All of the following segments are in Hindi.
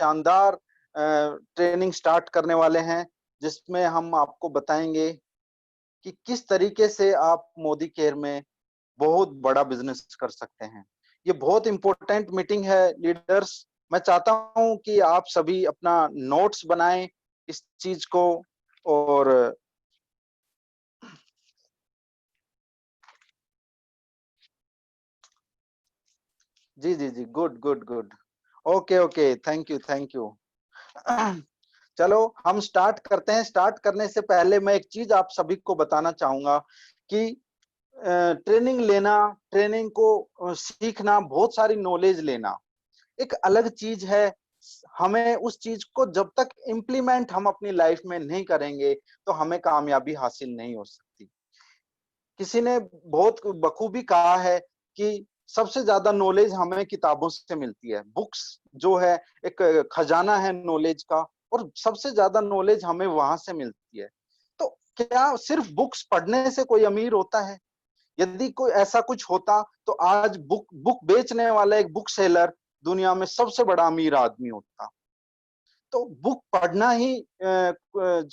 शानदार ट्रेनिंग स्टार्ट करने वाले हैं, जिसमें हम आपको बताएंगे कि किस तरीके से आप मोदी केयर में बहुत बड़ा बिजनेस कर सकते हैं। ये बहुत इंपॉर्टेंट मीटिंग है लीडर्स। मैं चाहता हूं कि आप सभी अपना नोट्स बनाएं इस चीज को। और जी जी जी, good good good. Okay okay, thank you thank you. चलो हम स्टार्ट करते हैं। स्टार्ट करने से पहले मैं एक चीज आप सभी को बताना चाहूंगा कि ट्रेनिंग लेना, ट्रेनिंग को सीखना, बहुत सारी नॉलेज लेना एक अलग चीज है। हमें उस चीज को जब तक इम्प्लीमेंट हम अपनी लाइफ में नहीं करेंगे तो हमें कामयाबी हासिल नहीं हो सकती। किसी ने बहुत बखूबी कहा है कि सबसे ज्यादा नॉलेज हमें किताबों से मिलती है। बुक्स जो है एक खजाना है नॉलेज का, और सबसे ज्यादा नॉलेज हमें वहां से मिलती है। तो क्या सिर्फ बुक्स पढ़ने से कोई अमीर होता है? यदि कोई ऐसा कुछ होता तो आज बुक बुक बेचने वाला एक बुक सेलर दुनिया में सबसे बड़ा अमीर आदमी होता। तो बुक पढ़ना ही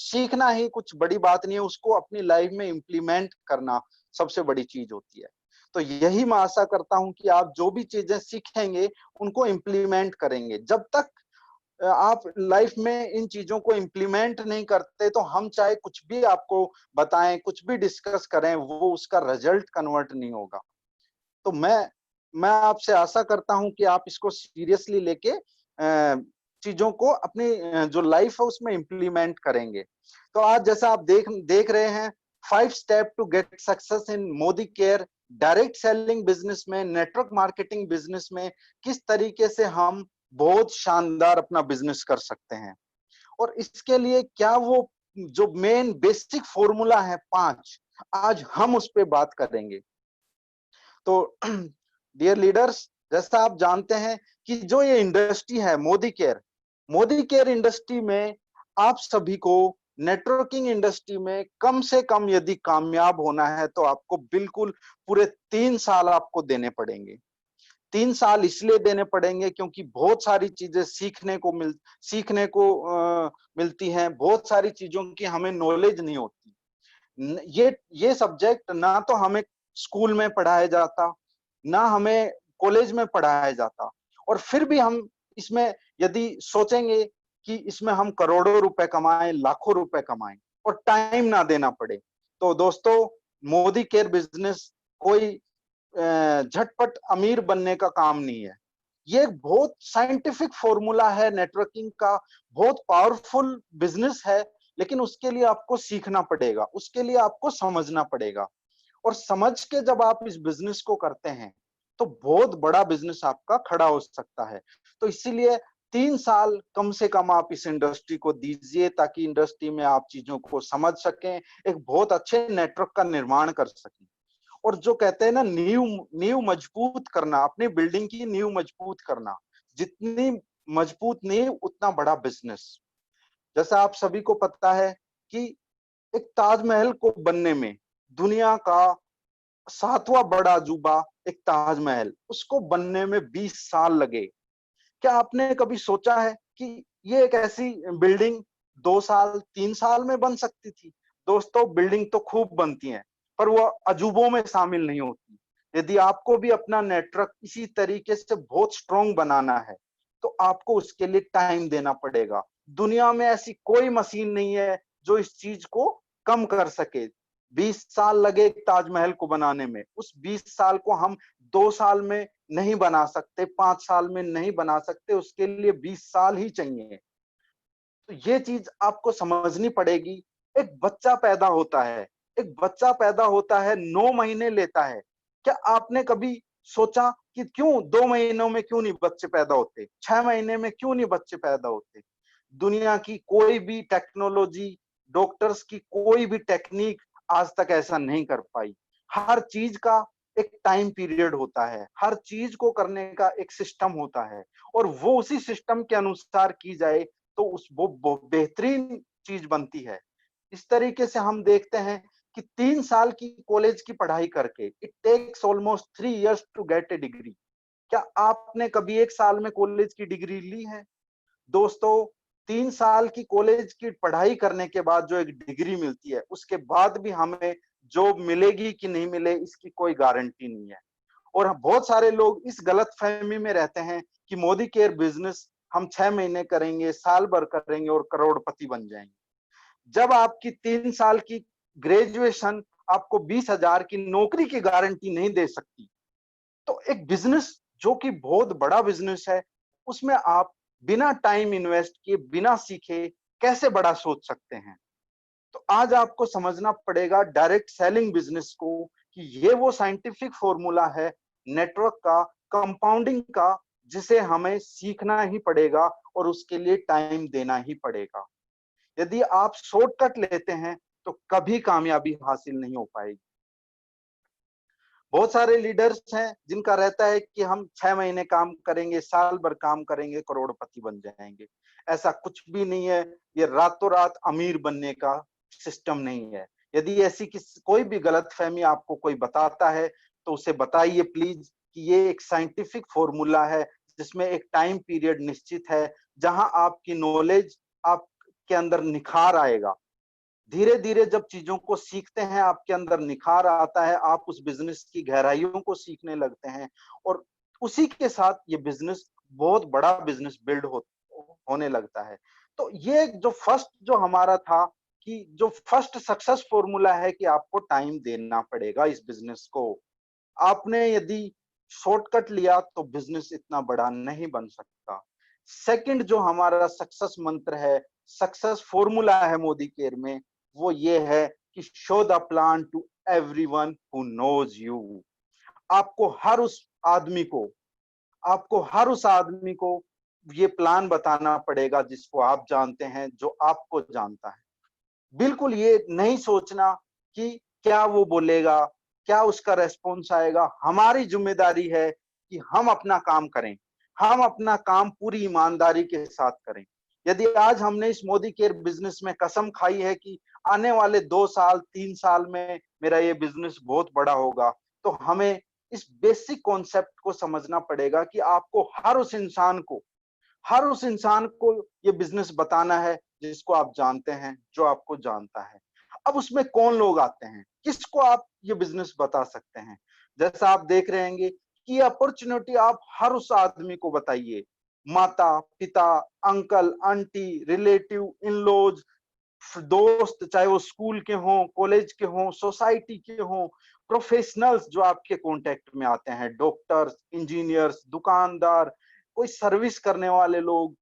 सीखना ही कुछ बड़ी बात नहीं है, उसको अपनी लाइफ में इम्प्लीमेंट करना सबसे बड़ी चीज होती है। तो यही मैं आशा करता हूं कि आप जो भी चीजें सीखेंगे उनको इम्प्लीमेंट करेंगे। जब तक आप लाइफ में इन चीजों को इम्प्लीमेंट नहीं करते तो हम चाहे कुछ भी आपको बताएं, कुछ भी डिस्कस करें, वो उसका रिजल्ट कन्वर्ट नहीं होगा। तो मैं आपसे आशा करता हूं कि आप इसको सीरियसली लेके चीजों को अपनी जो लाइफ है उसमें इम्प्लीमेंट करेंगे। तो आज जैसा आप देख देख रहे हैं, 5 step to get success in Modicare, direct selling business में, नेटवर्क मार्केटिंग बिजनेस में किस तरीके से हम बहुत शानदार अपना बिजनेस कर सकते हैं। और इसके लिए क्या वो जो मेन बेसिक फॉर्मूला है 5, आज हम उस पर बात करेंगे। तो डियर लीडर्स, जैसा आप जानते हैं कि जो ये इंडस्ट्री है मोदी केयर इंडस्ट्री में आप सभी को नेटवर्किंग इंडस्ट्री में कम से कम यदि कामयाब होना है तो आपको बिल्कुल पूरे 3 साल आपको देने पड़ेंगे। 3 साल इसलिए देने पड़ेंगे क्योंकि बहुत सारी चीजें सीखने को मिलती हैं। बहुत सारी चीजों की हमें नॉलेज नहीं होती। ये सब्जेक्ट ना तो हमें स्कूल में पढ़ाया जाता, ना हमें कॉलेज में पढ़ाया जाता। और फिर भी हम इसमें यदि सोचेंगे कि इसमें हम करोड़ों रुपए कमाएं, लाखों रुपए कमाएं और टाइम ना देना पड़े, तो दोस्तों मोदी केयर बिजनेस कोई झटपट अमीर बनने का काम नहीं है। ये एक बहुत साइंटिफिक फॉर्मूला है नेटवर्किंग का, बहुत पावरफुल बिजनेस है। लेकिन उसके लिए आपको सीखना पड़ेगा, उसके लिए आपको समझना पड़ेगा। और समझ के जब आप इस बिजनेस को करते हैं तो बहुत बड़ा बिजनेस आपका खड़ा हो सकता है। तो इसीलिए 3 साल कम से कम आप इस इंडस्ट्री को दीजिए ताकि इंडस्ट्री में आप चीजों को समझ सकें, एक बहुत अच्छे नेटवर्क का निर्माण कर सकें। और जो कहते हैं ना, नींव नींव मजबूत करना, अपनी बिल्डिंग की नींव मजबूत करना, जितनी मजबूत नींव उतना बड़ा बिजनेस। जैसा आप सभी को पता है कि एक ताजमहल को बनने में दुनिया का 7वां बड़ा अजूबा एक ताजमहल, उसको बनने में 20 साल लगे। क्या आपने कभी सोचा है कि ये एक ऐसी बिल्डिंग 2 साल 3 साल में बन सकती थी? दोस्तों बिल्डिंग तो खूब बनती हैं पर वो अजूबों में शामिल नहीं होती। यदि आपको भी अपना नेटवर्क इसी तरीके से बहुत स्ट्रोंग बनाना है तो आपको उसके लिए टाइम देना पड़ेगा। दुनिया में ऐसी कोई मशीन नहीं है जो इस चीज को कम कर सके। 20 साल लगे एक ताजमहल को बनाने में, उस 20 साल को हम 2 साल में नहीं बना सकते, 5 साल में नहीं बना सकते, उसके लिए 20 साल ही चाहिए। तो ये चीज आपको समझनी पड़ेगी। एक बच्चा पैदा होता है, एक बच्चा पैदा होता है, 9 महीने लेता है। क्या आपने कभी सोचा कि क्यों 2 महीनों में क्यों नहीं बच्चे पैदा होते, 6 महीने में क्यों नहीं बच्चे पैदा होते? दुनिया की कोई भी टेक्नोलॉजी, डॉक्टर्स की कोई भी टेक्निक आज तक ऐसा नहीं कर पाई। हर चीज का एक टाइम पीरियड होता है, हर चीज को करने का एक सिस्टम होता है, और वो उसी सिस्टम के अनुसार की जाए तो वो बेहतरीन चीज बनती है। इस तरीके से हम देखते हैं कि 3 साल की कॉलेज की पढ़ाई करके it takes almost 3 years to get a degree. क्या आपने कभी एक साल में कॉलेज की डिग्री ली है? दोस्तों 3 साल की कॉलेज की पढ़ाई करने के बाद जो एक डिग्री मिलती है, उसके बाद भी हमें जॉब मिलेगी कि नहीं मिले इसकी कोई गारंटी नहीं है। और बहुत सारे लोग इस गलतफहमी में रहते हैं कि मोदी केयर बिजनेस हम 6 महीने करेंगे, साल भर करेंगे और करोड़पति बन जाएंगे। जब आपकी 3 साल की ग्रेजुएशन आपको 20,000 की नौकरी की गारंटी नहीं दे सकती, तो एक बिजनेस जो कि बहुत बड़ा बिजनेस है, उसमें आप बिना टाइम इन्वेस्ट किए, बिना सीखे कैसे बड़ा सोच सकते हैं? तो आज आपको समझना पड़ेगा डायरेक्ट सेलिंग बिजनेस को कि ये वो साइंटिफिक फॉर्मूला है नेटवर्क का, कंपाउंडिंग का, जिसे हमें सीखना ही पड़ेगा और उसके लिए टाइम देना ही पड़ेगा। यदि आप शॉर्टकट लेते हैं तो कभी कामयाबी हासिल नहीं हो पाएगी। बहुत सारे लीडर्स हैं जिनका रहता है कि हम 6 महीने काम करेंगे, साल भर काम करेंगे, करोड़पति बन जाएंगे। ऐसा कुछ भी नहीं है। ये रातों रात अमीर बनने का सिस्टम नहीं है। यदि ऐसी कोई भी गलतफहमी आपको कोई बताता है तो उसे बताइए प्लीज कि ये एक साइंटिफिक फॉर्मूला है जिसमें एक टाइम पीरियड निश्चित है, जहां आपकी नॉलेज आपके अंदर निखार आएगा। धीरे धीरे जब चीजों को सीखते हैं, आपके अंदर निखार आता है, आप उस बिजनेस की गहराइयों को सीखने लगते हैं और उसी के साथ ये बिजनेस बहुत बड़ा बिजनेस होने लगता है। तो ये जो फर्स्ट जो हमारा था कि जो फर्स्ट सक्सेस फॉर्मूला है कि आपको टाइम देना पड़ेगा इस बिजनेस को। आपने यदि शॉर्टकट लिया तो बिजनेस इतना बड़ा नहीं बन सकता। सेकंड जो हमारा सक्सेस मंत्र है, सक्सेस फॉर्मूला है मोदी केयर में, वो ये है कि show the plan to everyone who knows you. आपको हर उस आदमी को आपको हर उस आदमी को ये प्लान बताना पड़ेगा जिसको आप जानते हैं, जो आपको जानता है। बिल्कुल ये नहीं सोचना कि क्या वो बोलेगा, क्या उसका रेस्पॉन्स आएगा। हमारी जिम्मेदारी है कि हम अपना काम करें, हम अपना काम पूरी ईमानदारी के साथ करें। यदि आज हमने इस मोदी केयर बिजनेस में कसम खाई है कि आने वाले 2 साल 3 साल में मेरा ये बिजनेस बहुत बड़ा होगा, तो हमें इस बेसिक कॉन्सेप्ट को समझना पड़ेगा कि आपको हर उस इंसान को ये बिजनेस बताना है जिसको आप जानते हैं, जो आपको जानता है। अब उसमें कौन लोग आते हैं, किसको आप ये बिजनेस बता सकते हैं? जैसा आप देख रहे हैं कि अपॉर्चुनिटी आप हर उस आदमी को बताइए। माता पिता, uncle aunty, relative, in laws, दोस्त, चाहे वो स्कूल के हों, कॉलेज के हों, सोसाइटी के हों, प्रोफेशनल्स जो आपके कांटेक्ट में आते हैं, डॉक्टर्स, इंजीनियर्स, दुकानदार, कोई सर्विस करने वाले लोग,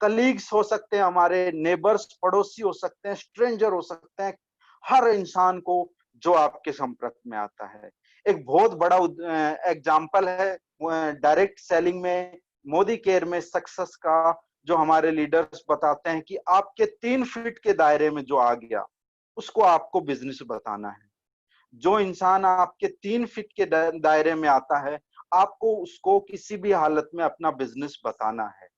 कलीग्स हो सकते हैं, हमारे नेबर्स, पड़ोसी हो सकते हैं, स्ट्रेंजर हो सकते हैं। हर इंसान को जो आपके संपर्क में आता है। एक बहुत बड़ा एग्जाम्पल है डायरेक्ट सेलिंग में, मोदी केयर में सक्सेस का, जो हमारे लीडर्स बताते हैं कि आपके 3 फीट के दायरे में जो आ गया, उसको आपको बिजनेस बताना है। जो इंसान आपके 3 फीट के दायरे में आता है, आपको उसको किसी भी हालत में अपना बिजनेस बताना है।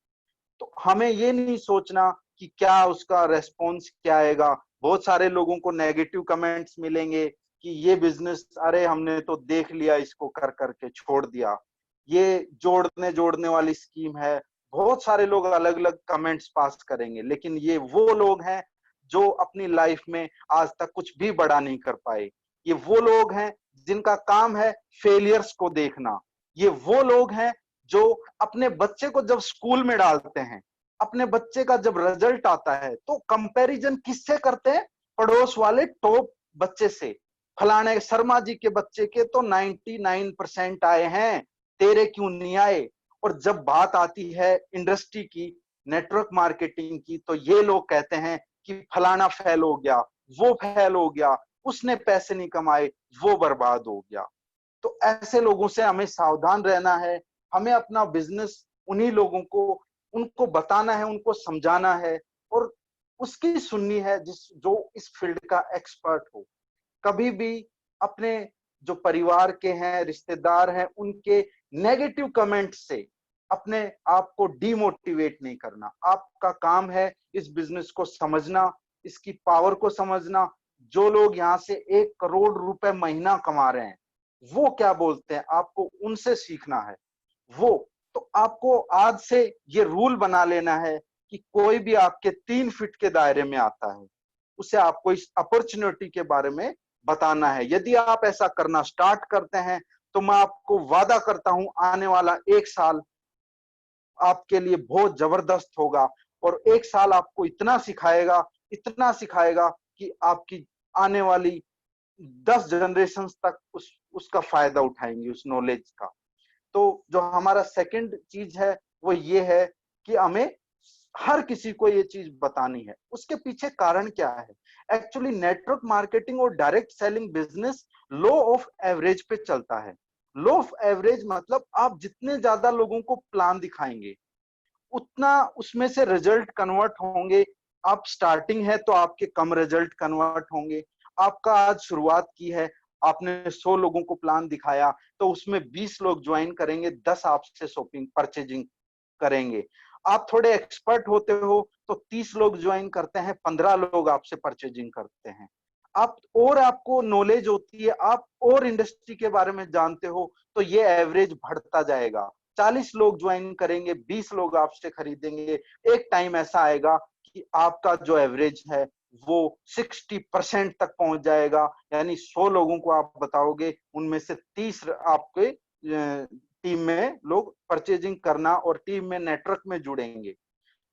तो हमें ये नहीं सोचना कि क्या उसका रेस्पॉन्स क्या आएगा। बहुत सारे लोगों को नेगेटिव कमेंट्स मिलेंगे कि ये बिजनेस, अरे हमने तो देख लिया, इसको कर करके छोड़ दिया, ये जोड़ने जोड़ने वाली स्कीम है। बहुत सारे लोग अलग अलग कमेंट्स पास करेंगे, लेकिन ये वो लोग हैं जो अपनी लाइफ में आज तक कुछ भी बड़ा नहीं कर पाए। ये वो लोग हैं जिनका काम है फेलियर्स को देखना। ये वो लोग हैं जो अपने बच्चे को जब स्कूल में डालते हैं, अपने बच्चे का जब रिजल्ट आता है, तो कंपैरिजन किससे करते हैं? पड़ोस वाले टॉप बच्चे से। फलाने शर्मा जी के बच्चे के तो 99% आए हैं, तेरे क्यों नहीं आए? और जब बात आती है इंडस्ट्री की, नेटवर्क मार्केटिंग की, तो ये लोग कहते हैं कि फलाना फेल हो गया, वो फेल हो गया, उसने पैसे नहीं कमाए, वो बर्बाद हो गया। तो ऐसे लोगों से हमें सावधान रहना है। हमें अपना बिजनेस उन्हीं लोगों को, उनको बताना है, उनको समझाना है और उसकी सुननी है जो इस फील्ड का एक्सपर्ट हो। कभी भी अपने जो परिवार के हैं, रिश्तेदार हैं, उनके नेगेटिव कमेंट से अपने आप को डिमोटिवेट नहीं करना। आपका काम है इस बिजनेस को समझना, इसकी पावर को समझना। जो लोग यहाँ से 1 करोड़ रुपए महीना कमा रहे हैं, वो क्या बोलते हैं, आपको उनसे सीखना है। वो तो आपको आज से ये रूल बना लेना है कि कोई भी आपके 3 फीट के दायरे में आता है, उसे आपको इस अपॉर्चुनिटी के बारे में बताना है। यदि आप ऐसा करना स्टार्ट करते हैं तो मैं आपको वादा करता हूं आने वाला 1 साल आपके लिए बहुत जबरदस्त होगा, और 1 साल आपको इतना सिखाएगा कि आपकी आने वाली 10 जनरेशन तक उसका फायदा उठाएंगे, उस नॉलेज का। तो जो हमारा सेकंड चीज है वो ये है कि हमें हर किसी को ये चीज बतानी है। उसके पीछे कारण क्या है? एक्चुअली नेटवर्क मार्केटिंग और direct selling business law of average पे चलता है। लॉ ऑफ एवरेज मतलब आप जितने ज्यादा लोगों को प्लान दिखाएंगे उतना उसमें से रिजल्ट कन्वर्ट होंगे। आप स्टार्टिंग है तो आपके कम रिजल्ट कन्वर्ट होंगे। आपका आज शुरुआत की है, आपने 100 लोगों को प्लान दिखाया तो उसमें 20 लोग ज्वाइन करेंगे, 10 आपसे शॉपिंग परचेजिंग करेंगे। आप थोड़े एक्सपर्ट होते हो तो 30 लोग ज्वाइन करते हैं, 15 लोग आपसे परचेजिंग करते हैं। आप और आपको नॉलेज होती है, आप और इंडस्ट्री के बारे में जानते हो तो ये एवरेज बढ़ता जाएगा। 40 लोग ज्वाइन करेंगे, 20 लोग आपसे खरीदेंगे। एक टाइम ऐसा आएगा कि आपका जो एवरेज है वो 60% तक पहुंच जाएगा। यानी 100 लोगों को आप बताओगे, उनमें से 30 आपके टीम में लोग परचेजिंग करना और टीम में नेटवर्क में जुड़ेंगे।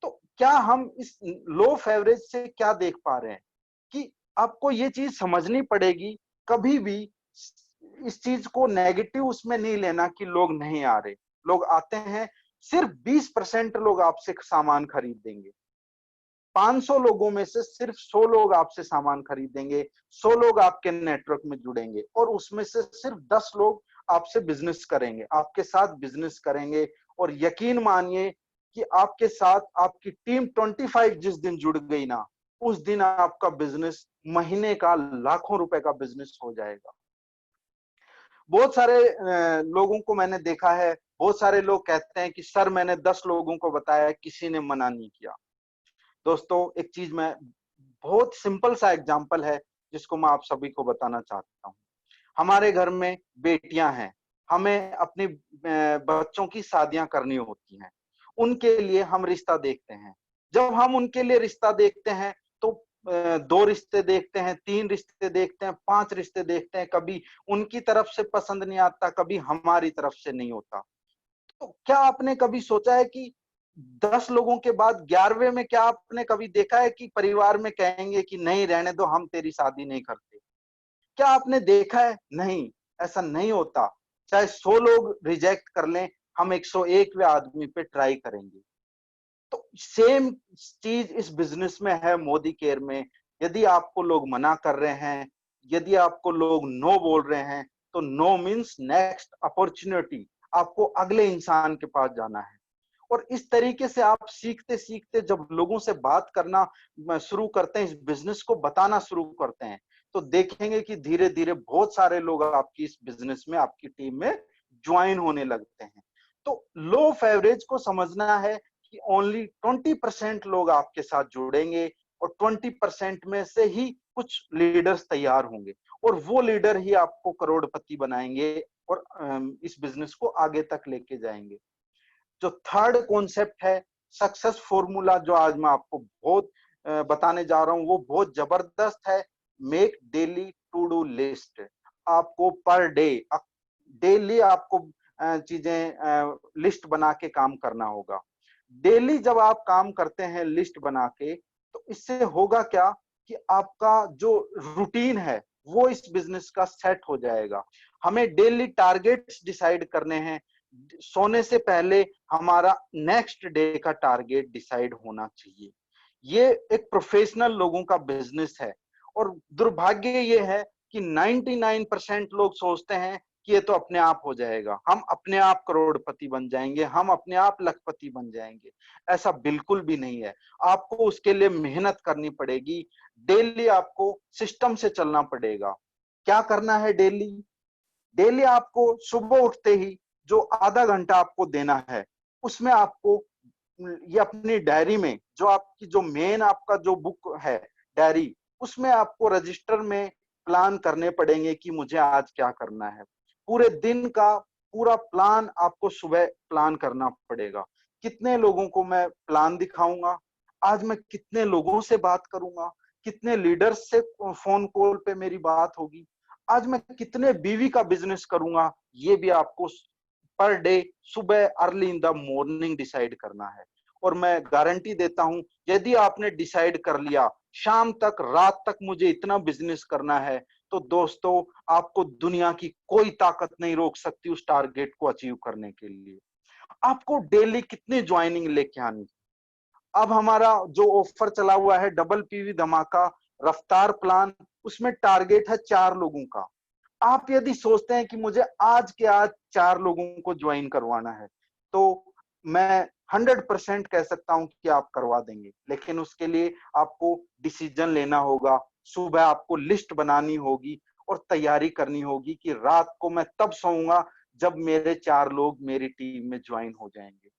तो क्या हम इस लो ऑफ एवरेज से क्या देख पा रहे हैं कि आपको ये चीज समझनी पड़ेगी। कभी भी इस चीज को नेगेटिव उसमें नहीं लेना कि लोग नहीं आ रहे। लोग आते हैं, सिर्फ 20% लोग आपसे सामान खरीदेंगे। 500 लोगों में से सिर्फ 100 लोग आपसे सामान खरीदेंगे, 100 लोग आपके नेटवर्क में जुड़ेंगे, और उसमें से सिर्फ 10 लोग आपसे बिजनेस करेंगे, आपके साथ बिजनेस करेंगे। और यकीन मानिए कि आपके साथ आपकी टीम 25 जिस दिन जुड़ गई ना, उस दिन आपका बिजनेस महीने का लाखों रुपए का बिजनेस हो जाएगा। बहुत सारे लोगों को मैंने देखा है, बहुत सारे लोग कहते हैं कि सर मैंने 10 लोगों को बताया, किसी ने मना नहीं किया। दोस्तों एक चीज मैं, बहुत सिंपल सा एग्जांपल है जिसको मैं आप सभी को बताना चाहता हूँ। हमारे घर में बेटियां हैं, हमें अपनी बच्चों की शादियां करनी होती हैं, उनके लिए हम रिश्ता देखते हैं। जब हम उनके लिए रिश्ता देखते हैं तो 2 रिश्ते देखते हैं, 3 रिश्ते देखते हैं, 5 रिश्ते देखते हैं। कभी उनकी तरफ से पसंद नहीं आता, कभी हमारी तरफ से नहीं होता। तो क्या आपने कभी सोचा है कि 10 लोगों के बाद 11वें में क्या आपने कभी देखा है कि परिवार में कहेंगे कि नहीं रहने दो, हम तेरी शादी नहीं करते? क्या आपने देखा है? नहीं, ऐसा नहीं होता। चाहे 100 लोग रिजेक्ट कर लें, हम 101वें आदमी पे ट्राई करेंगे। तो सेम चीज इस बिजनेस में है, मोदी केयर में। यदि आपको लोग मना कर रहे हैं, यदि आपको लोग नो बोल रहे हैं, तो नो मीन्स नेक्स्ट अपॉर्चुनिटी, आपको अगले इंसान के पास जाना है। और इस तरीके से आप सीखते सीखते जब लोगों से बात करना शुरू करते हैं, इस बिजनेस को बताना शुरू करते हैं, तो देखेंगे कि धीरे धीरे बहुत सारे लोग आपकी इस बिजनेस में, आपकी टीम में ज्वाइन होने लगते हैं। तो लो ऑफ एवरेज को समझना है कि ओनली 20% लोग आपके साथ जुड़ेंगे, और 20% में से ही कुछ लीडर्स तैयार होंगे, और वो लीडर ही आपको करोड़पति बनाएंगे और इस बिजनेस को आगे तक लेके जाएंगे। जो थर्ड कॉन्सेप्ट है, सक्सेस फॉर्मूला, जो आज मैं आपको बहुत बताने जा रहा हूं, वो बहुत जबरदस्त है। Make daily to do list. आपको पर डे, डेली आपको चीजें लिस्ट बना के काम करना होगा। डेली जब आप काम करते हैं लिस्ट बना के, तो इससे होगा क्या कि आपका जो रूटीन है वो इस बिजनेस का सेट हो जाएगा। हमें डेली टारगेट्स डिसाइड करने हैं। सोने से पहले हमारा नेक्स्ट डे का टारगेट डिसाइड होना चाहिए। ये एक प्रोफेशनल लोगों का बिजनेस है। और दुर्भाग्य ये है कि 99% लोग सोचते हैं कि ये तो अपने आप हो जाएगा, हम अपने आप करोड़पति बन जाएंगे, हम अपने आप लखपति बन जाएंगे। ऐसा बिल्कुल भी नहीं है। आपको उसके लिए मेहनत करनी पड़ेगी। डेली आपको सिस्टम से चलना पड़ेगा। क्या करना है डेली? डेली आपको सुबह उठते ही जो आधा घंटा आपको देना है, उसमें आपको ये अपनी डायरी में, जो आपकी जो मेन आपका जो बुक है डायरी, उसमें आपको रजिस्टर में प्लान करने पड़ेंगे कि मुझे आज क्या करना है। पूरे दिन का पूरा प्लान आपको सुबह प्लान करना पड़ेगा। कितने लोगों को मैं प्लान दिखाऊंगा, आज मैं कितने लोगों से बात करूंगा, कितने लीडर्स से फोन कॉल पे मेरी बात होगी, आज मैं कितने बीवी का बिजनेस करूंगा, ये भी आपको पर डे सुबह early in the morning decide करना है। और मैं गारंटी देता हूं, यदि आपने डिसाइड कर लिया शाम तक रात तक मुझे इतना बिजनेस करना है, तो दोस्तों आपको दुनिया की कोई ताकत नहीं रोक सकती उस टारगेट को अचीव करने के लिए। आपको डेली कितनी ज्वाइनिंग लेके आनी। अब हमारा जो ऑफर चला हुआ है डबल पीवी धमाका रफ्तार प्लान, उसमें टारगेट है 4 लोगों का। आप यदि सोचते हैं कि मुझे आज के आज 4 लोगों को ज्वाइन करवाना है, तो मैं 100% कह सकता हूं कि आप करवा देंगे, लेकिन उसके लिए आपको डिसीजन लेना होगा, सुबह आपको लिस्ट बनानी होगी और तैयारी करनी होगी कि रात को मैं तब सोऊंगा जब मेरे 4 लोग मेरी टीम में ज्वाइन हो जाएंगे।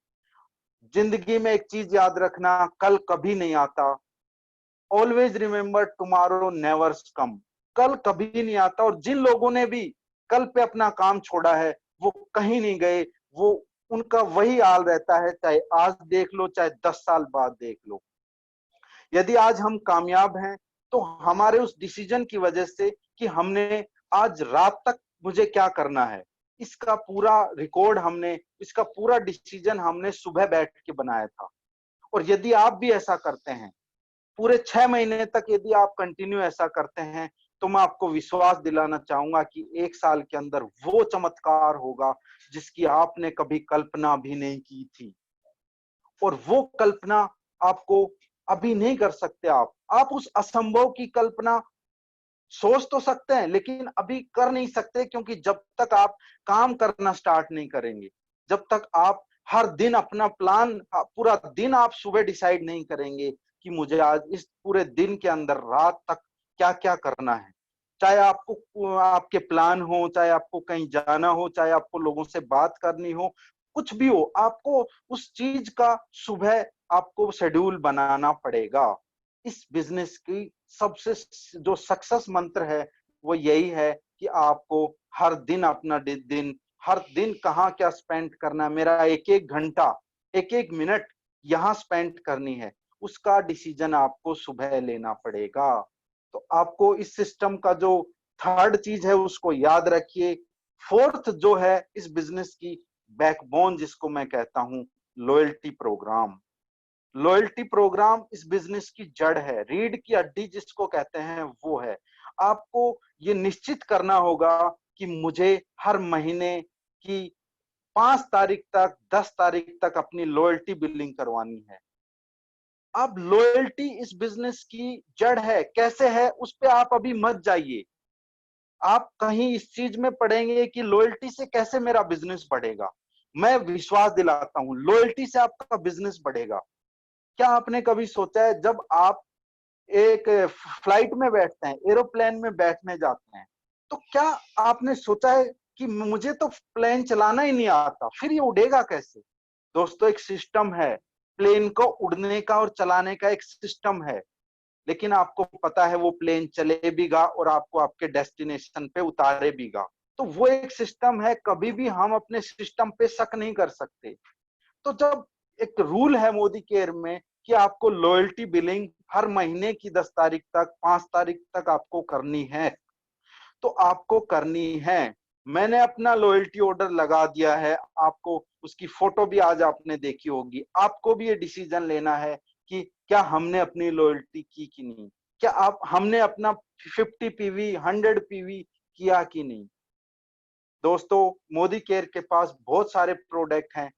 जिंदगी में एक चीज याद रखना, कल कभी नहीं आता। Always remember tomorrow never come. कल कभी नहीं आता, और जिन लोगों ने भी कल पे अपना काम छोड़ा है वो कहीं नहीं गए, वो उनका वही हाल रहता है, चाहे आज देख लो चाहे 10 साल बाद देख लो। यदि आज हम कामयाब हैं तो हमारे उस डिसीजन की वजह से कि हमने आज रात तक मुझे क्या करना है, इसका पूरा रिकॉर्ड हमने, इसका पूरा डिसीजन हमने सुबह बैठ के बनाया था। और यदि आप भी ऐसा करते हैं, पूरे 6 महीने तक यदि आप कंटिन्यू ऐसा करते हैं, तो मैं आपको विश्वास दिलाना चाहूंगा कि 1 साल के अंदर वो चमत्कार होगा जिसकी आपने कभी कल्पना भी नहीं की थी। और वो कल्पना आपको अभी नहीं कर सकते। आप उस असंभव की कल्पना सोच तो सकते हैं लेकिन अभी कर नहीं सकते, क्योंकि जब तक आप काम करना स्टार्ट नहीं करेंगे, जब तक आप हर दिन अपना प्लान, पूरा दिन आप सुबह डिसाइड नहीं करेंगे कि मुझे आज इस पूरे दिन के अंदर रात तक क्या क्या करना है, चाहे आपको आपके प्लान हो, चाहे आपको कहीं जाना हो, चाहे आपको लोगों से बात करनी हो, कुछ भी हो, आपको उस चीज का सुबह आपको शेड्यूल बनाना पड़ेगा। इस बिजनेस की सबसे जो सक्सेस मंत्र है वो यही है कि आपको हर दिन अपना दिन, हर दिन कहाँ क्या स्पेंड करना है, मेरा एक एक घंटा, एक एक मिनट यहाँ स्पेंड करनी है, उसका डिसीजन आपको सुबह लेना पड़ेगा। तो आपको इस सिस्टम का जो थर्ड चीज है उसको याद रखिए। फोर्थ जो है इस बिजनेस की बैकबोन जिसको मैं कहता हूं, लॉयल्टी प्रोग्राम। लॉयल्टी प्रोग्राम इस बिजनेस की जड़ है, रीढ़ की हड्डी जिसको कहते हैं वो है। आपको ये निश्चित करना होगा कि मुझे हर महीने की 5 तारीख तक, 10 तारीख तक अपनी लॉयल्टी बिलिंग करवानी है। अब लॉयल्टी इस बिजनेस की जड़ है, कैसे है उस पे आप अभी मत जाइए। आप कहीं इस चीज में पढ़ेंगे कि लॉयल्टी से कैसे मेरा बिजनेस बढ़ेगा। मैं विश्वास दिलाता हूं लॉयल्टी से आपका बिजनेस बढ़ेगा। क्या आपने कभी सोचा है, जब आप एक फ्लाइट में बैठते हैं, एरोप्लेन में बैठने जाते हैं, तो क्या आपने सोचा है कि मुझे तो प्लेन चलाना ही नहीं आता, फिर ये उड़ेगा कैसे? दोस्तों एक सिस्टम है, प्लेन को उड़ने का और चलाने का एक सिस्टम है, लेकिन आपको पता है वो प्लेन चले बीगा और आपको आपके डेस्टिनेशन पे उतारे बीगा। तो वो एक सिस्टम है, कभी भी हम अपने सिस्टम पे शक नहीं कर सकते। तो जब एक रूल है मोदी केयर में कि आपको लॉयल्टी बिलिंग हर महीने की 10 तारीख तक, 5 तारीख तक आपको करनी है, तो आपको करनी है। मैंने अपना लॉयल्टी ऑर्डर लगा दिया है, आपको उसकी फोटो भी आज आपने देखी होगी। आपको भी ये डिसीजन लेना है कि क्या हमने अपनी लॉयल्टी की कि नहीं, क्या आप हमने अपना 50 पीवी 100 पीवी किया कि नहीं। दोस्तों मोदी केयर के पास बहुत सारे प्रोडक्ट हैं।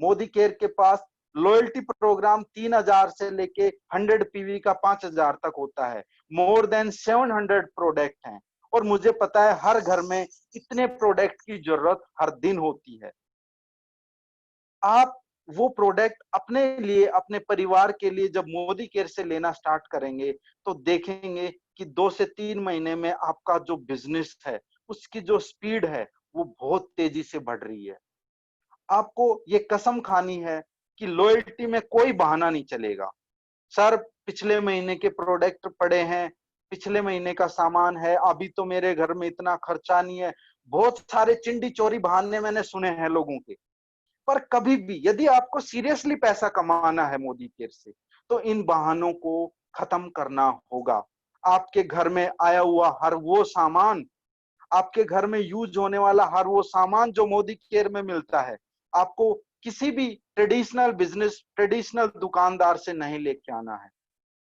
मोदी केयर के पास लॉयल्टी प्रोग्राम 3000 से लेके 100 पीवी का 5000 तक होता है। मोर देन 700 प्रोडक्ट हैं, और मुझे पता है हर घर में इतने प्रोडक्ट की जरूरत हर दिन होती है। आप वो प्रोडक्ट अपने लिए, अपने परिवार के लिए जब मोदी केयर से लेना स्टार्ट करेंगे, तो देखेंगे कि 2 से 3 महीने में आपका जो बिजनेस है उसकी जो स्पीड है वो बहुत तेजी से बढ़ रही है। आपको ये कसम खानी है कि लॉयल्टी में कोई बहाना नहीं चलेगा। सर पिछले महीने के प्रोडक्ट पड़े हैं, पिछले महीने का सामान है, अभी तो मेरे घर में इतना खर्चा नहीं है। बहुत सारे चिंडी चोरी बहाने मैंने सुने हैं लोगों के। पर कभी भी यदि आपको सीरियसली पैसा कमाना है मोदी केयर से, तो इन बहानों को खत्म करना होगा। आपके घर में आया हुआ हर वो सामान, आपके घर में यूज होने वाला हर वो सामान जो मोदी केयर में मिलता है, आपको किसी भी ट्रेडिशनल बिजनेस, ट्रेडिशनल दुकानदार से नहीं लेके आना है।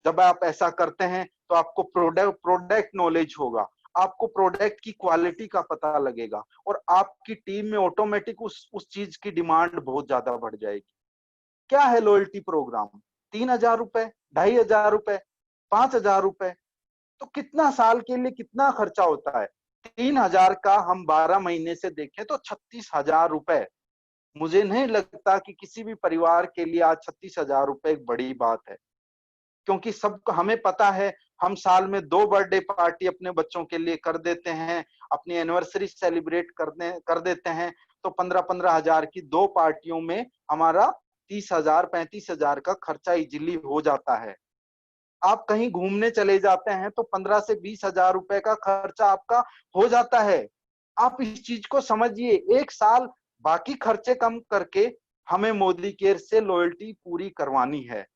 जब आप ऐसा करते हैं तो आपको प्रोडक्ट नॉलेज होगा, आपको प्रोडक्ट की क्वालिटी का पता लगेगा, और आपकी टीम में ऑटोमेटिक उस चीज की डिमांड बहुत ज्यादा बढ़ जाएगी। क्या है लॉयल्टी प्रोग्राम? 3,000 रुपए, 2,500 रुपए, 5,000 रुपए, तो कितना साल के लिए कितना खर्चा होता है? 3,000 का हम 12 महीने से देखें तो 36,000 रुपए। मुझे नहीं लगता कि किसी भी परिवार के लिए आज 36,000 रुपए एक बड़ी बात है, क्योंकि सबको हमें पता है, हम साल में 2 बर्थडे पार्टी अपने बच्चों के लिए कर देते हैं, अपनी एनिवर्सरी सेलिब्रेट कर देते हैं, तो 15-15 हजार की 2 पार्टियों में हमारा 30,000 35,000 का खर्चा इजिली हो जाता है। आप कहीं घूमने चले जाते हैं तो 15 से 20,000 रुपए का खर्चा आपका हो जाता है। आप इस चीज को समझिए, एक साल बाकी खर्चे कम करके हमें मोदी केयर से लॉयल्टी पूरी करवानी है।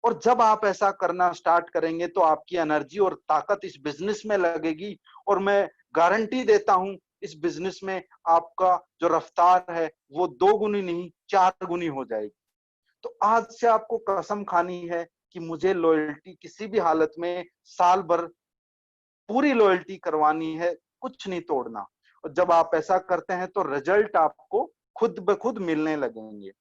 और जब आप ऐसा करना स्टार्ट करेंगे तो आपकी एनर्जी और ताकत इस बिजनेस में लगेगी, और मैं गारंटी देता हूं इस बिजनेस में आपका जो रफ्तार है वो 2 गुनी नहीं 4 गुनी हो जाएगी। तो आज से आपको कसम खानी है कि मुझे लॉयल्टी किसी भी हालत में साल भर पूरी लॉयल्टी करवानी है, कुछ नहीं तोड़ना। और जब आप ऐसा करते हैं तो रिजल्ट आपको खुद ब खुद मिलने लगेंगे।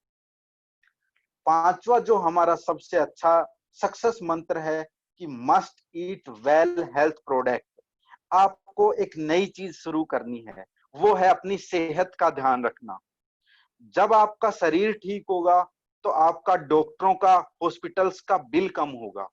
पांचवा जो हमारा सबसे अच्छा सक्सेस मंत्र है कि मस्ट ईट वेल हेल्थ प्रोडक्ट। आपको एक नई चीज शुरू करनी है, वो है अपनी सेहत का ध्यान रखना। जब आपका शरीर ठीक होगा तो आपका डॉक्टरों का, हॉस्पिटल्स का बिल कम होगा।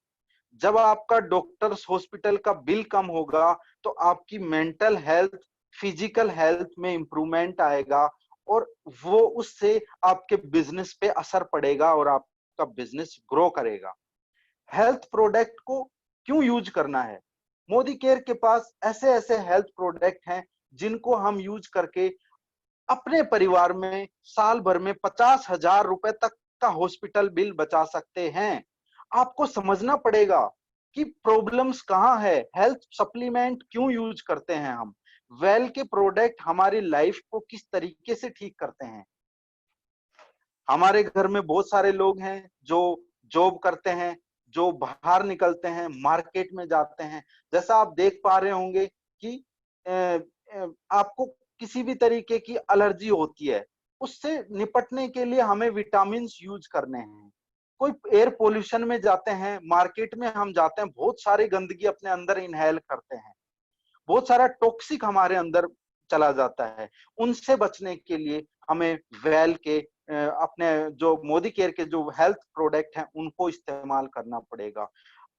जब आपका डॉक्टर्स हॉस्पिटल का बिल कम होगा तो आपकी मेंटल हेल्थ, फिजिकल हेल्थ में इंप्रूवमेंट आएगा, और वो उससे आपके बिजनेस पे असर पड़ेगा और आपका बिजनेस ग्रो करेगा। हेल्थ प्रोडक्ट को क्यों यूज करना है? मोदी केयर के पास ऐसे ऐसे हेल्थ प्रोडक्ट हैं जिनको हम यूज करके अपने परिवार में साल भर में 50,000 रुपए तक का हॉस्पिटल बिल बचा सकते हैं। आपको समझना पड़ेगा कि प्रॉब्लम्स कहाँ है, हेल्थ सप्लीमेंट क्यों यूज करते हैं हम, वेल के प्रोडक्ट हमारी लाइफ को किस तरीके से ठीक करते हैं। हमारे घर में बहुत सारे लोग हैं जो जॉब करते हैं, जो बाहर निकलते हैं, मार्केट में जाते हैं। जैसा आप देख पा रहे होंगे कि आपको किसी भी तरीके की एलर्जी होती है, उससे निपटने के लिए हमें विटामिन यूज करने हैं। कोई एयर पोल्यूशन में जाते हैं, मार्केट में हम जाते हैं, बहुत सारी गंदगी अपने अंदर इनहेल करते हैं, बहुत सारा टॉक्सिक हमारे अंदर चला जाता है। उनसे बचने के लिए हमें वेल के अपने जो मोदी केयर के जो हेल्थ प्रोडक्ट हैं उनको इस्तेमाल करना पड़ेगा।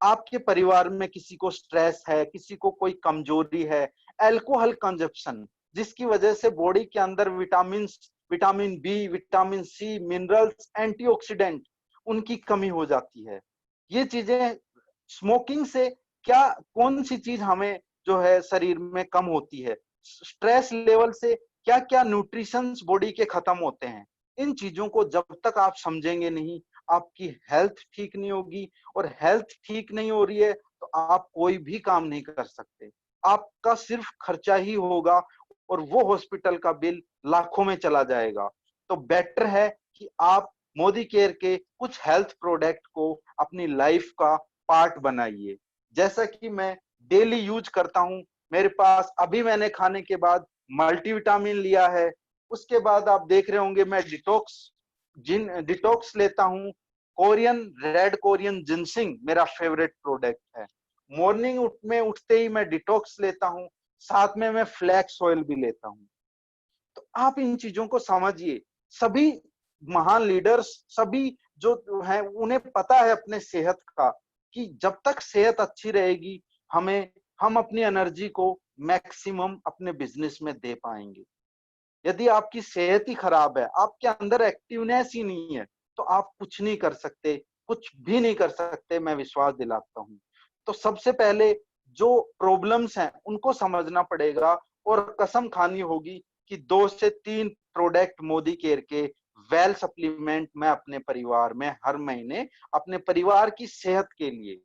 आपके परिवार में किसी को स्ट्रेस है, किसी को कोई कमजोरी है, अल्कोहल कंजप्शन, जिसकी वजह से बॉडी के अंदर vitamin B, vitamin C, minerals, antioxidant, उनकी कमी हो जाती है। ये चीजें स्मोकिंग से क्या, कौन सी चीज हमें जो है शरीर में कम होती है, स्ट्रेस लेवल से क्या क्या न्यूट्रिशंस बॉडी के खत्म होते हैं। इन चीजों को जब तक आप समझेंगे नहीं, आपकी हेल्थ ठीक नहीं होगी, और हेल्थ ठीक नहीं हो रही है तो आप कोई भी काम नहीं कर सकते। आपका सिर्फ खर्चा ही होगा, और वो हॉस्पिटल का बिल लाखों में चला जाएगा। तो बेटर है कि आप मोदी केयर के कुछ हेल्थ प्रोडक्ट को अपनी लाइफ का पार्ट बनाइए। जैसा कि मैं डेली यूज करता हूं, मेरे पास अभी मैंने खाने के बाद मल्टीविटामिन लिया है। उसके बाद आप देख रहे होंगे मैं डिटॉक्स लेता हूँ। कोरियन, रेड कोरियन जिनसिंग मेरा फेवरेट प्रोडक्ट है। मॉर्निंग में उठते ही मैं डिटॉक्स लेता हूँ, साथ में मैं फ्लैक्स ऑयल भी लेता हूँ। तो आप इन चीजों को समझिए। सभी महान लीडर्स, सभी जो हैं, उन्हें पता है अपने सेहत का, कि जब तक सेहत अच्छी रहेगी हम अपनी एनर्जी को मैक्सिमम अपने बिजनेस में दे पाएंगे। यदि आपकी सेहत ही खराब है, आपके अंदर एक्टिवनेस ही नहीं है, तो आप कुछ नहीं कर सकते, कुछ भी नहीं कर सकते, मैं विश्वास दिलाता हूँ। तो सबसे पहले जो प्रॉब्लम्स हैं उनको समझना पड़ेगा, और कसम खानी होगी कि 2 से 3 प्रोडक्ट मोदी केयर के वेल सप्लीमेंट मैं अपने परिवार में हर महीने अपने परिवार की सेहत के लिए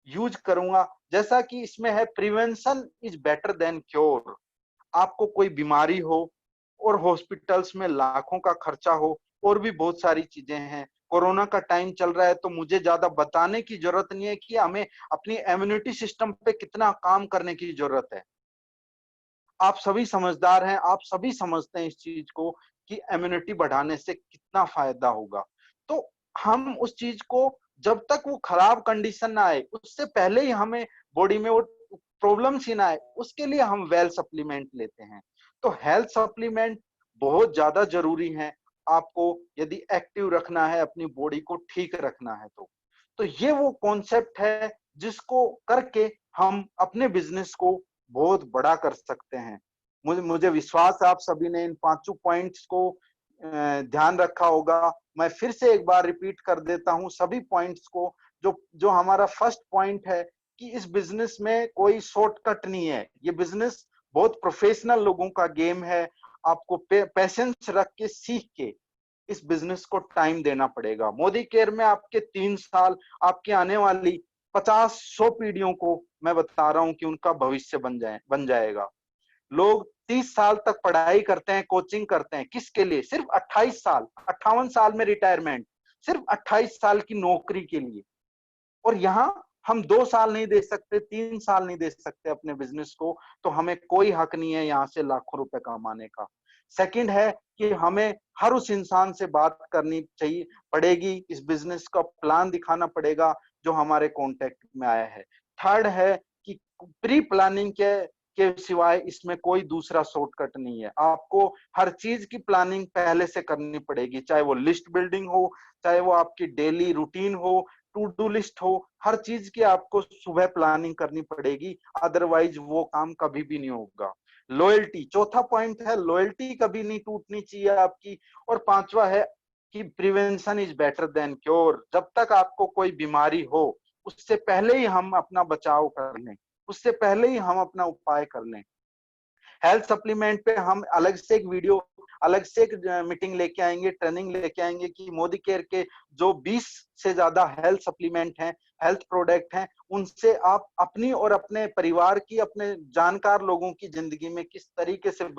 यूज करूंगा। जैसा कि इसमें है, prevention is better than cure. आपको कोई बीमारी हो और हॉस्पिटल्स में लाखों का खर्चा हो, और भी बहुत सारी चीजें हैं। कोरोना का टाइम चल रहा है, तो मुझे ज्यादा बताने की जरूरत नहीं है कि हमें अपनी इम्यूनिटी सिस्टम पे कितना काम करने की जरूरत है। आप सभी समझदार हैं, आप सभी समझते हैं इस चीज को कि इम्यूनिटी बढ़ाने से कितना फायदा होगा। तो हम उस चीज को, जब तक वो खराब कंडीशन ना आए, उससे पहले ही हमें बॉडी में वो प्रॉब्लम्स ही ना आए, उसके लिए हम वेल सप्लीमेंट लेते हैं। तो हेल्थ सप्लीमेंट बहुत ज्यादा जरूरी है आपको, यदि एक्टिव रखना है, अपनी बॉडी को ठीक रखना है। तो ये वो कॉन्सेप्ट है जिसको करके हम अपने बिजनेस को बहुत बड़ा कर सकते हैं। मुझे विश्वास है आप सभी ने इन पांचों पॉइंट्स को ध्यान रखा होगा। मैं फिर से एक बार रिपीट कर देता हूं सभी पॉइंट्स को। जो जो हमारा फर्स्ट पॉइंट है कि इस बिजनेस में कोई शॉर्टकट नहीं है। ये बिजनेस बहुत प्रोफेशनल लोगों का गेम है। आपको पेशेंस रख के, सीख के इस बिजनेस को टाइम देना पड़ेगा। मोदी केयर में आपके 3 साल, आपकी आने वाली 50-100 पीढ़ियों को मैं बता रहा हूं कि उनका भविष्य बन जाएगा। लोग 30 साल तक पढ़ाई करते हैं, कोचिंग करते हैं, किसके लिए? सिर्फ 28 साल, 58 साल में रिटायरमेंट, सिर्फ 28 साल की नौकरी के लिए। और यहाँ हम 2 साल नहीं दे सकते, 3 साल नहीं दे सकते अपने बिजनेस को, तो हमें कोई हक नहीं है यहाँ से लाखों रुपए कमाने का। सेकंड है कि हमें हर उस इंसान से बात करनी चाहिए पड़ेगी, इस बिजनेस का प्लान दिखाना पड़ेगा जो हमारे कांटेक्ट में आया है। थर्ड है कि प्री प्लानिंग के सिवाय इसमें कोई दूसरा शॉर्टकट नहीं है। आपको हर चीज की प्लानिंग पहले से करनी पड़ेगी, चाहे वो लिस्ट बिल्डिंग हो, चाहे वो आपकी डेली रूटीन हो, टू डू लिस्ट हो, हर चीज की आपको सुबह प्लानिंग करनी पड़ेगी, अदरवाइज वो काम कभी भी नहीं होगा। लॉयल्टी, चौथा पॉइंट है, लॉयल्टी कभी नहीं टूटनी चाहिए आपकी। और पांचवा है कि prevention is better than cure. जब तक आपको कोई बीमारी हो, उससे पहले ही हम अपना बचाव कर लें, उससे पहले ही हम अपना उपाय कर लें। हेल्थ सप्लीमेंट पे हम अलग से एक वीडियो, अलग से एक मीटिंग लेके आएंगे, ट्रेनिंग लेके आएंगे कि मोदी केयर के जो 20 से ज्यादा हेल्थ सप्लीमेंट हैं, हेल्थ प्रोडक्ट हैं, उनसे आप अपनी और अपने परिवार की, अपने जानकार लोगों की जिंदगी में किस तरीके से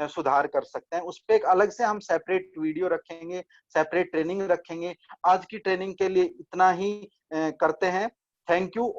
सुधार कर सकते हैं। उस पर एक अलग से हम सेपरेट वीडियो रखेंगे, सेपरेट ट्रेनिंग रखेंगे। आज की ट्रेनिंग के लिए इतना ही करते हैं। Thank you.